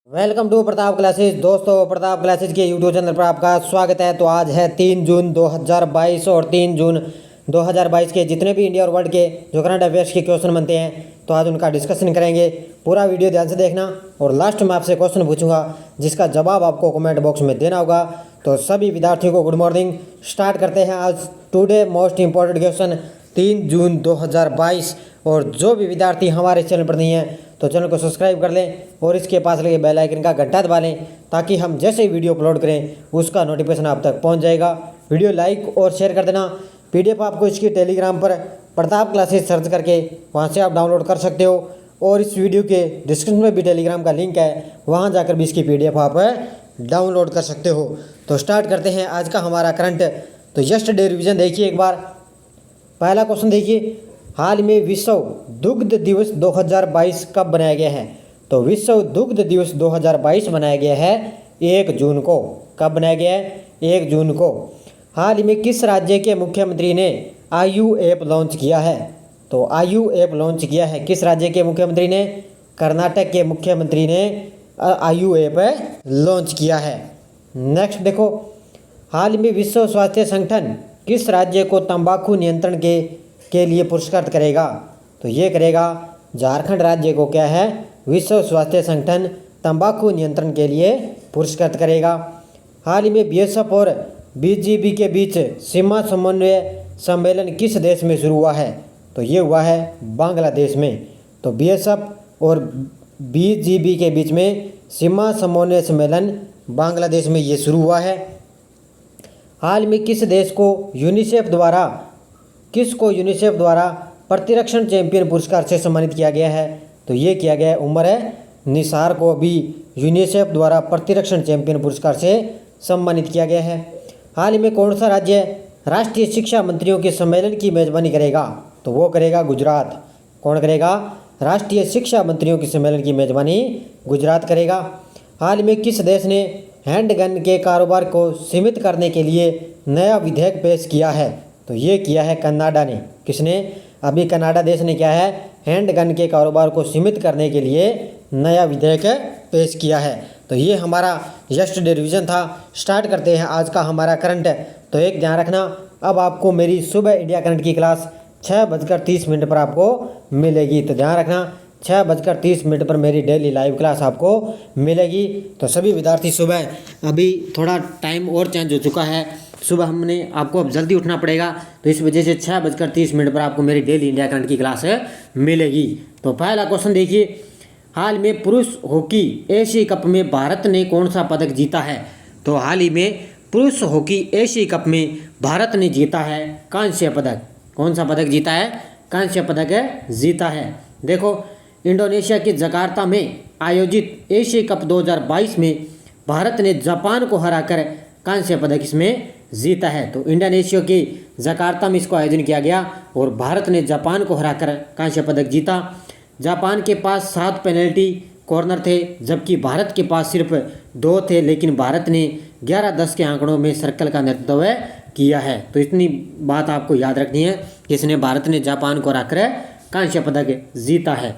Welcome to Pratap classes. दोस्तों, Pratap classes के YouTube channel पर आपका स्वागत है। तो आज है 3 जून 2022 और 3 जून 2022 के जितने भी इंडिया और वर्ल्ड के जो करंट अफेयर्स के क्वेश्चन बनते हैं तो आज उनका डिस्कशन करेंगे। पूरा वीडियो ध्यान से देखना और लास्ट में आपसे क्वेश्चन पूछूंगा जिसका जवाब आपको कमेंट बॉक्स में देना होगा। तो सभी विद्यार्थियों को गुड मॉर्निंग। स्टार्ट करते हैं आज टुडे मोस्ट इंपॉर्टेंट क्वेश्चन 3 जून 2022। और जो भी विद्यार्थी हमारे चैनल पर नहीं है तो चैनल को सब्सक्राइब कर लें और इसके पास लगे बेल आइकन का घंटा दबा लें ताकि हम जैसे ही वीडियो अपलोड करें उसका नोटिफिकेशन आप तक पहुंच जाएगा। वीडियो लाइक और शेयर कर देना। पीडीएफ आपको इसकी टेलीग्राम पर प्रताप क्लासेस सर्च करके वहां से आप डाउनलोड कर सकते हो और इस वीडियो के डिस्क्रिप्शन में भी टेलीग्राम का लिंक है, वहाँ जाकर भी इसकी पीडीएफ आप डाउनलोड कर सकते हो। तो स्टार्ट करते हैं आज का हमारा करंट। तो यस्टरडे रिवीजन देखिए एक बार। पहला क्वेश्चन देखिए, हाल में विश्व दुग्ध दिवस 2022 कब बनाया गया है? तो विश्व दुग्ध दिवस 2022 मनाया गया है 1 जून को। कब बनाया गया है? 1 जून को। हाल ही में किस राज्य के मुख्यमंत्री ने आयु ऐप लॉन्च किया है? तो आयु ऐप लॉन्च किया है किस राज्य के मुख्यमंत्री ने? कर्नाटक के मुख्यमंत्री ने आयु ऐप लॉन्च किया है। नेक्स्ट देखो, हाल में विश्व स्वास्थ्य संगठन किस राज्य को तंबाकू नियंत्रण के लिए पुरस्कृत करेगा? तो ये करेगा झारखंड राज्य को। क्या है? विश्व स्वास्थ्य संगठन तंबाकू नियंत्रण के लिए पुरस्कृत करेगा। हाल ही में बीएसएफ और बीजीबी के बीच सीमा समन्वय सम्मेलन किस देश में शुरू हुआ है? तो ये हुआ है बांग्लादेश में। तो बीएसएफ और बीजीबी के बीच में सीमा समन्वय सम्मेलन बांग्लादेश में ये शुरू हुआ है। हाल में किस देश को यूनिसेफ द्वारा प्रतिरक्षण चैंपियन पुरस्कार से सम्मानित किया गया है? तो ये किया गया है उमर निसार को भी यूनिसेफ द्वारा प्रतिरक्षण चैंपियन पुरस्कार से सम्मानित किया गया है। हाल ही में कौन सा राज्य राष्ट्रीय शिक्षा मंत्रियों के सम्मेलन की मेजबानी करेगा? तो वो करेगा गुजरात। कौन करेगा? राष्ट्रीय शिक्षा मंत्रियों के सम्मेलन की मेजबानी गुजरात करेगा। हाल में किस देश ने हैंडगन के कारोबार को सीमित करने के लिए नया विधेयक पेश किया है? तो ये किया है कनाडा ने। किसने? अभी कनाडा देश ने क्या है? हैंडगन के कारोबार को सीमित करने के लिए नया विधेयक पेश किया है। तो ये हमारा यस्टरडे रिवीजन था। स्टार्ट करते हैं आज का हमारा करंट। तो एक ध्यान रखना, अब आपको मेरी सुबह इंडिया करंट की क्लास 6:30 पर आपको मिलेगी। तो ध्यान रखना, 6:30 पर मेरी डेली लाइव क्लास आपको मिलेगी। तो सभी विद्यार्थी सुबह, अभी थोड़ा टाइम और चेंज हो चुका है, सुबह हमने आपको अब जल्दी उठना पड़ेगा, तो इस वजह से 6:30 पर आपको मेरी डेली इंडिया करंट की क्लास मिलेगी। तो पहला क्वेश्चन देखिए, हाल में पुरुष हॉकी एशिया कप में भारत ने कौन सा पदक जीता है? तो हाल ही में पुरुष हॉकी एशिया कप में भारत ने जीता है कांस्य पदक। कौन सा पदक जीता है? कांस्य पदक जीता है। देखो, इंडोनेशिया के जकार्ता में आयोजित एशिया कप 2022 में भारत ने जापान को हराकर कांस्य पदक इसमें जीता है। तो इंडोनेशिया के जकार्ता में इसको आयोजन किया गया और भारत ने जापान को हराकर कांस्य पदक जीता। जापान के पास 7 पेनल्टी कॉर्नर थे जबकि भारत के पास सिर्फ 2 थे, लेकिन भारत ने 11-10 के आंकड़ों में सर्कल का नेतृत्व किया है। तो इतनी बात आपको याद रखनी है कि इसने भारत ने जापान को हराकर कांस्य पदक जीता है।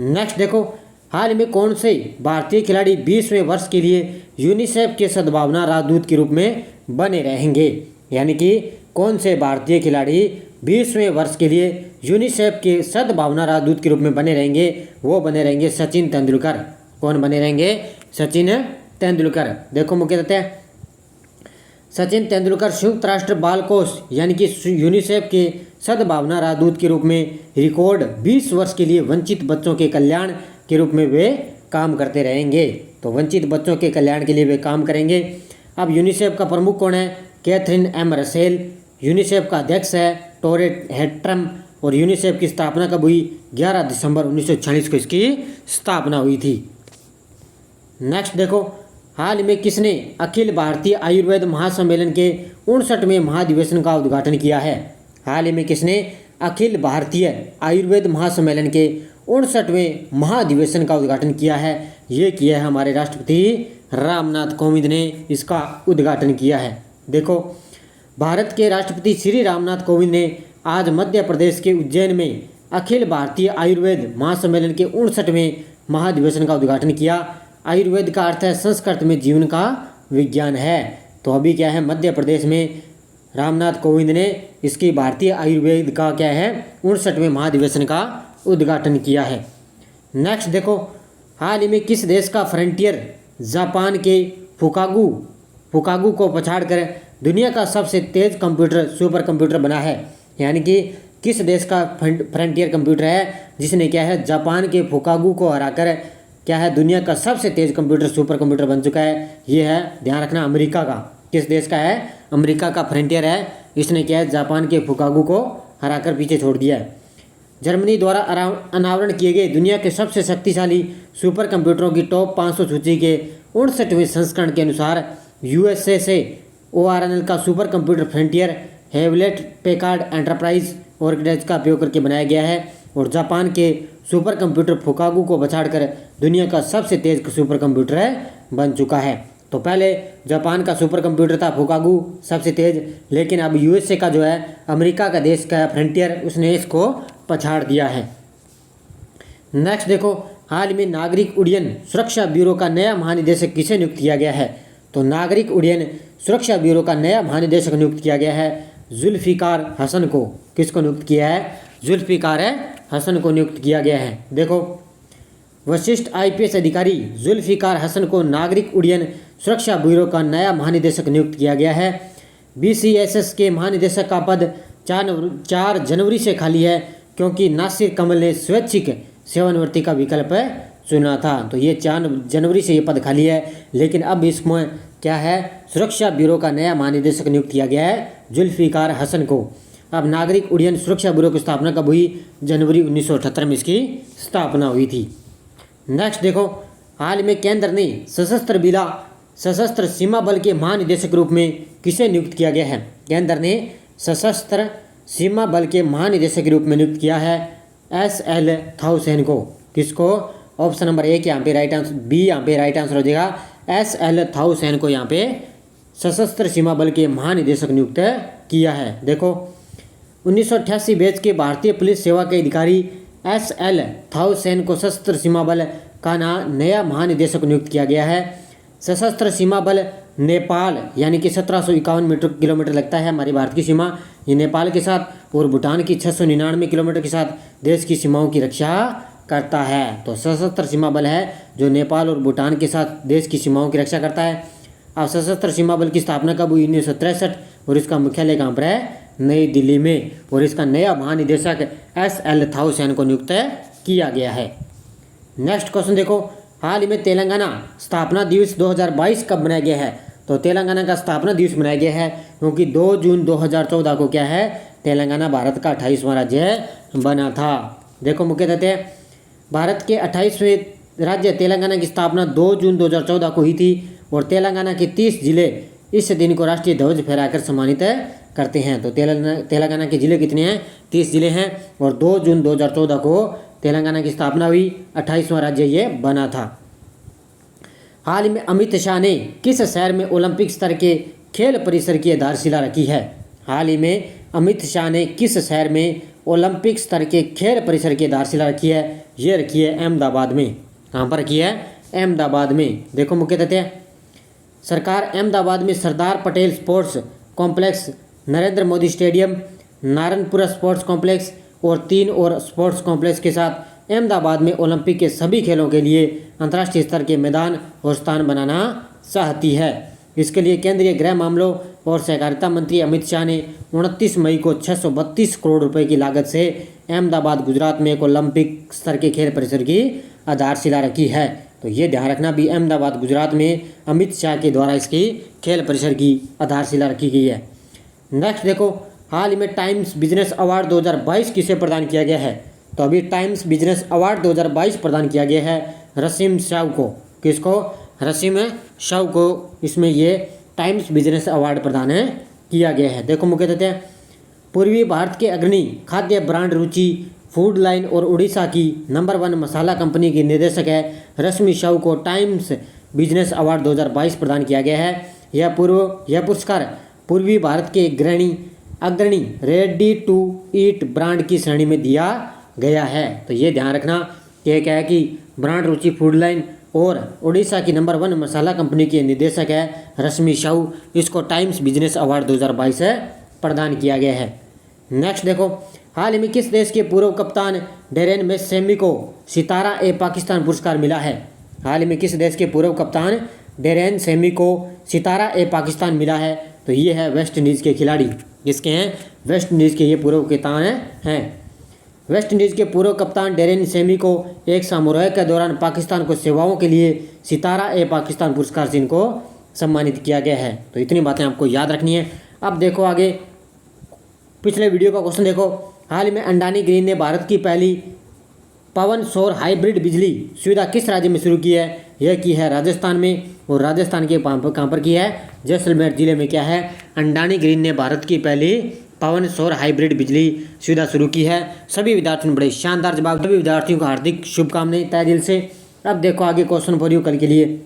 नेक्स्ट देखो, हाल में कौन से भारतीय खिलाड़ी 20वें वर्ष के लिए यूनिसेफ के सद्भावना राजदूत के रूप में बने रहेंगे? यानी कि कौन से भारतीय खिलाड़ी 20वें वर्ष के लिए यूनिसेफ के सद्भावना राजदूत के रूप में बने रहेंगे? वो बने रहेंगे सचिन तेंदुलकर। कौन बने रहेंगे? सचिन तेंदुलकर। देखो मुख्य तथ्य, सचिन तेंदुलकर संयुक्त राष्ट्र बाल कोष यानी कि यूनिसेफ के सद्भावना राजदूत के रूप में रिकॉर्ड 20 वर्ष के लिए वंचित बच्चों के कल्याण के रूप में वे काम करते रहेंगे। तो वंचित बच्चों के कल्याण के लिए वे काम करेंगे। अब यूनिसेफ का प्रमुख कौन है? Catherine M Russell. यूनिसेफ का अध्यक्ष है टोरेट हेट्रम और यूनिसेफ की स्थापना कब हुई? 11 दिसंबर 1946 को इसकी स्थापना हुई थी। नेक्स्ट देखो, हाल में किसने अखिल भारतीय आयुर्वेद महासम्मेलन के 59वें महाधिवेशन का उद्घाटन किया है? हाल ही में किसने अखिल भारतीय आयुर्वेद महासम्मेलन के 59वें महाधिवेशन का उद्घाटन किया है? ये किया है हमारे राष्ट्रपति रामनाथ कोविंद ने इसका उद्घाटन किया है। देखो, भारत के राष्ट्रपति श्री रामनाथ कोविंद ने आज मध्य प्रदेश के उज्जैन में अखिल भारतीय आयुर्वेद महासम्मेलन के 59वें महाधिवेशन का उद्घाटन किया। आयुर्वेद का अर्थ है संस्कृत में जीवन का विज्ञान है। तो अभी क्या है, मध्य प्रदेश में रामनाथ कोविंद ने इसकी भारतीय आयुर्वेद का क्या है 59वें महाधिवेशन का उद्घाटन किया है। नेक्स्ट देखो, हाल ही में किस देश का फ्रंटियर जापान के फुकागू को पछाड़कर दुनिया का सबसे तेज सुपर कंप्यूटर बना है। यानी कि किस देश का फ्रंटियर कंप्यूटर है जिसने क्या है जापान के फुकागू को हराकर क्या है दुनिया का सबसे तेज सुपर कंप्यूटर बन चुका है। ये है, ध्यान रखना, अमेरिका का। किस देश का है? अमेरिका का फ्रंटियर है। इसने क्या है जापान के फुकागू को हराकर पीछे छोड़ दिया है। जर्मनी द्वारा अनावरण किए गए दुनिया के सबसे शक्तिशाली सुपर कंप्यूटरों की टॉप 500 सूची के 59वें संस्करण के अनुसार यूएसए से ORNL का super computer frontier Hewlett Packard enterprise architecture का उपयोग करके बनाया गया है और जापान के सुपर कंप्यूटर फुकागू को पछाड़कर दुनिया का सबसे तेज सुपर कंप्यूटर बन चुका है। तो पहले जापान का सुपर कंप्यूटर था फुकागू सबसे तेज, लेकिन अब यूएसए का जो है अमेरिका का देश का फ्रंटियर उसने इसको पछाड़ दिया है। नेक्स्ट देखो, हाल में नागरिक उड्डयन सुरक्षा ब्यूरो का नया महानिदेशक किसे नियुक्त किया गया है? तो नागरिक उड्डयन सुरक्षा ब्यूरो का नया महानिदेशक नियुक्त किया गया है जुल्फिकार हसन को। किसको नियुक्त किया है? जुल्फिकार हसन को नियुक्त किया गया है। देखो, वरिष्ठ IPS अधिकारी जुल्फिकार हसन को नागरिक उड्डयन सुरक्षा ब्यूरो का नया महानिदेशक नियुक्त किया गया है। BCSS के महानिदेशक का पद 4 जनवरी से खाली है क्योंकि नासिर कमल ने स्वैच्छिक सेवानिवृत्ति का विकल्प चुना था। तो ये 4 जनवरी से ये पद खाली है, लेकिन अब इसमें क्या है सुरक्षा ब्यूरो का नया महानिदेशक नियुक्त किया गया है जुल्फिकार हसन को। अब नागरिक उड्डयन सुरक्षा ब्यूरो की स्थापना कब हुई? जनवरी 1978 में इसकी स्थापना हुई थी। नेक्स्ट देखो, हाल में केंद्र ने सशस्त्र सीमा बल के महानिदेशक के रूप में किसे नियुक्त किया गया है? केंद्र ने सशस्त्र सीमा बल के महानिदेशक के रूप में नियुक्त किया है SL थाउसेन को। किसको? ऑप्शन नंबर 1 यहाँ पे राइट आंसर, बी यहाँ पे राइट आंसर हो जाएगा। SL थाउसेन को यहाँ पे सशस्त्र सीमा बल के महानिदेशक नियुक्त किया है। देखो, 1988 बैच के भारतीय पुलिस सेवा के अधिकारी SL थाउसेन को सशस्त्र सीमा बल का नया महानिदेशक नियुक्त किया गया है। सशस्त्र सीमा बल नेपाल यानी कि 1751 किलोमीटर लगता है हमारी भारत की सीमा, ये नेपाल के साथ और भूटान की 699 किलोमीटर के साथ देश की सीमाओं की रक्षा करता है। तो सशस्त्र सीमा बल है जो नेपाल और भूटान के साथ देश की सीमाओं की रक्षा करता है। अब सशस्त्र सीमा बल की स्थापना कब हुई? 1963 और इसका मुख्यालय कहाँ पर है? नई दिल्ली में। और इसका नया महानिदेशक SL थाउसेन को नियुक्त किया गया है। नेक्स्ट क्वेश्चन देखो, हाल ही में तेलंगाना स्थापना दिवस 2022 कब मनाया गया है? तो तेलंगाना का स्थापना दिवस मनाया गया है क्योंकि 2 जून 2014 को क्या है तेलंगाना भारत का 28वां राज्य बना था। देखो, मुख्य तथ्य, भारत के 28वें राज्य तेलंगाना की स्थापना 2 जून 2014 को हुई थी और तेलंगाना के 30 जिले इस दिन को राष्ट्रीय ध्वज फहराकर सम्मानित करते हैं। तो तेलंगाना के जिले कितने हैं? 30 जिले हैं और 2 जून 2014 को तेलंगाना की स्थापना हुई, 28वां राज्य ये बना था। हाल में अमित शाह ने किस शहर में ओलंपिक स्तर के खेल परिसर की आधारशिला रखी है? हाल ही में अमित शाह ने किस शहर में ओलंपिक स्तर के खेल परिसर की आधारशिला रखी है? ये रखी है अहमदाबाद में। कहाँ पर रखी है? अहमदाबाद में। देखो, मुख्य तथ्य, सरकार अहमदाबाद में Sardar Patel sports complex, Narendra Modi stadium, Narayanpura sports complex और 3 और स्पोर्ट्स कॉम्प्लेक्स के साथ अहमदाबाद में ओलंपिक के सभी खेलों के लिए अंतर्राष्ट्रीय स्तर के मैदान और स्थान बनाना चाहती है। इसके लिए केंद्रीय गृह मामलों और सहकारिता मंत्री अमित शाह ने 29 मई को 632 करोड़ रुपए की लागत से अहमदाबाद गुजरात में एक ओलंपिक स्तर के खेल परिसर की आधारशिला रखी है। तो ये ध्यान रखना भी अहमदाबाद गुजरात में अमित शाह के द्वारा इसकी खेल परिसर की आधारशिला रखी गई है। नेक्स्ट देखो, हाल ही में टाइम्स बिजनेस अवार्ड 2022 किसे प्रदान किया गया है? तो अभी टाइम्स बिजनेस अवार्ड 2022 प्रदान किया गया है रसीम शाह को। किसको? रसीम शाह को इसमें ये टाइम्स बिजनेस अवार्ड प्रदान किया गया है। देखो, मुख्य तथ्य, पूर्वी भारत के अग्रणी खाद्य ब्रांड रुचि फूड लाइन और उड़ीसा की नंबर 1 मसाला कंपनी की निदेशक है रश्मि शाह को टाइम्स बिजनेस अवार्ड 2022 प्रदान किया गया है। यह पुरस्कार पूर्वी भारत के अग्रणी रेडी टू ईट ब्रांड की श्रेणी में दिया गया है। तो ये ध्यान रखना कि क्या है कि ब्रांड रुचि फूड लाइन और उड़ीसा की नंबर 1 मसाला कंपनी की निदेशक है रश्मि साहू। इसको टाइम्स बिजनेस अवार्ड 2022 से प्रदान किया गया है। नेक्स्ट देखो, हाल ही में किस देश के पूर्व कप्तान डेरेन मैसेमी को सितारा ए पाकिस्तान पुरस्कार मिला है? हाल ही में किस देश के पूर्व कप्तान डेरेन सेमी को सितारा ए पाकिस्तान मिला है? तो ये है वेस्ट इंडीज़ के खिलाड़ी। किसके हैं? वेस्ट इंडीज़ के ये पूर्व कप्तान हैं। वेस्ट इंडीज़ के पूर्व कप्तान डेरेन सेमी को एक समारोह के दौरान पाकिस्तान को सेवाओं के लिए सितारा ए पाकिस्तान पुरस्कार से इनको सम्मानित किया गया है। तो इतनी बातें आपको याद रखनी है। अब देखो आगे, पिछले वीडियो का क्वेश्चन देखो, हाल ही में अडानी ग्रीन ने भारत की पहली पवन सौर हाइब्रिड बिजली सुविधा किस राज्य में शुरू की है? यह की है राजस्थान में, और राजस्थान के कहाँ पर की है? जैसलमेर जिले में क्या है? अडानी ग्रीन ने भारत की पहली पवन सौर हाइब्रिड बिजली सुविधा शुरू की है। सभी विद्यार्थियों ने बड़े शानदार जवाब, सभी विद्यार्थियों को हार्दिक शुभकामनाएं तहे दिल से। अब देखो आगे क्वेश्चन फॉर यू कल के लिए,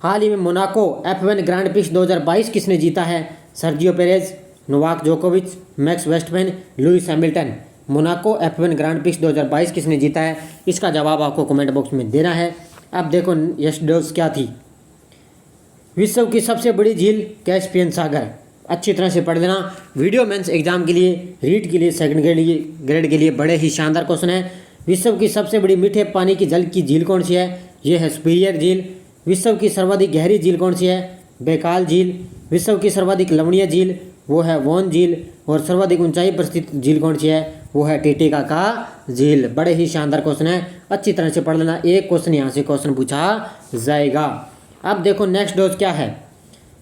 हाल ही में मोनाको F1 ग्रांड प्रिक्स 2022 किसने जीता है? सर्जियो पेरेज, नोवाक जोकोविच, max Westman, Lewis Hamilton. Monaco F1 grand prix 2022 किसने जीता है? इसका जवाब आपको कमेंट बॉक्स में देना है। अब देखो यशडोज क्या थी? विश्व की सबसे बड़ी झील कैस्पियन सागर। अच्छी तरह से पढ़ लेना। वीडियो मेंस एग्जाम के लिए, रीट के लिए, सेकंड ग्रेड के लिए बड़े ही शानदार क्वेश्चन है। विश्व की सबसे बड़ी मीठे पानी की जल की झील कौन सी है? यह है सुपीरियर झील। विश्व की सर्वाधिक गहरी झील कौन सी है? बैकाल झील। विश्व की सर्वाधिक लवणीय झील वो है वोन झील। और सर्वाधिक ऊंचाई पर स्थित झील कौन सी है? वो है टिटिका का झील। बड़े ही शानदार क्वेश्चन है, अच्छी तरह से पढ़ लेना। एक क्वेश्चन यहाँ से क्वेश्चन पूछा जाएगा। अब देखो नेक्स्ट डोज क्या है?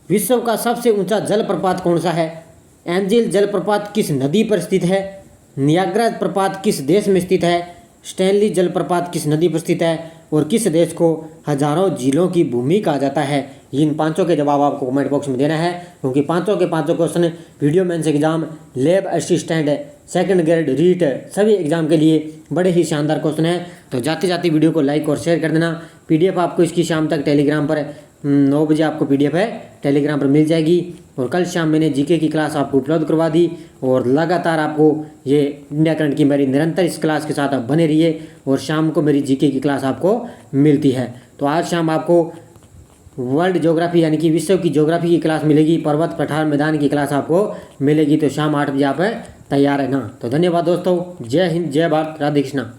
विश्व का सबसे ऊंचा जलप्रपात कौन सा है? एंजिल जलप्रपात किस नदी पर स्थित है? नियाग्रा प्रपात किस देश में स्थित है? स्टैनली जलप्रपात किस नदी पर स्थित है? और किस देश को हजारों झीलों की भूमि कहा जाता है? इन पांचों के जवाब आपको कमेंट बॉक्स में देना है, क्योंकि पांचों के पांचों question video mains exam, lab assistant, second grade, REET सभी एग्जाम के लिए बड़े ही शानदार क्वेश्चन है। तो जाते जाते वीडियो को लाइक और शेयर कर देना। पीडीएफ आपको इसकी शाम तक टेलीग्राम पर 9 बजे आपको पीडीएफ है टेलीग्राम पर मिल जाएगी। और कल शाम मैंने जीके की क्लास आपको उपलब्ध करवा दी, और लगातार आपको ये इंडिया करंट की मेरी निरंतर इस क्लास के साथ आप बने रहिए, और शाम को मेरी जीके की क्लास आपको मिलती है। तो आज शाम आपको वर्ल्ड ज्योग्राफी यानी कि विश्व की ज्योग्राफी की क्लास मिलेगी, पर्वत पठार मैदान की क्लास आपको मिलेगी। तो शाम 8 बजे आप तैयार है ना। तो धन्यवाद दोस्तों, जय हिंद, जय भारत, राधे कृष्णा।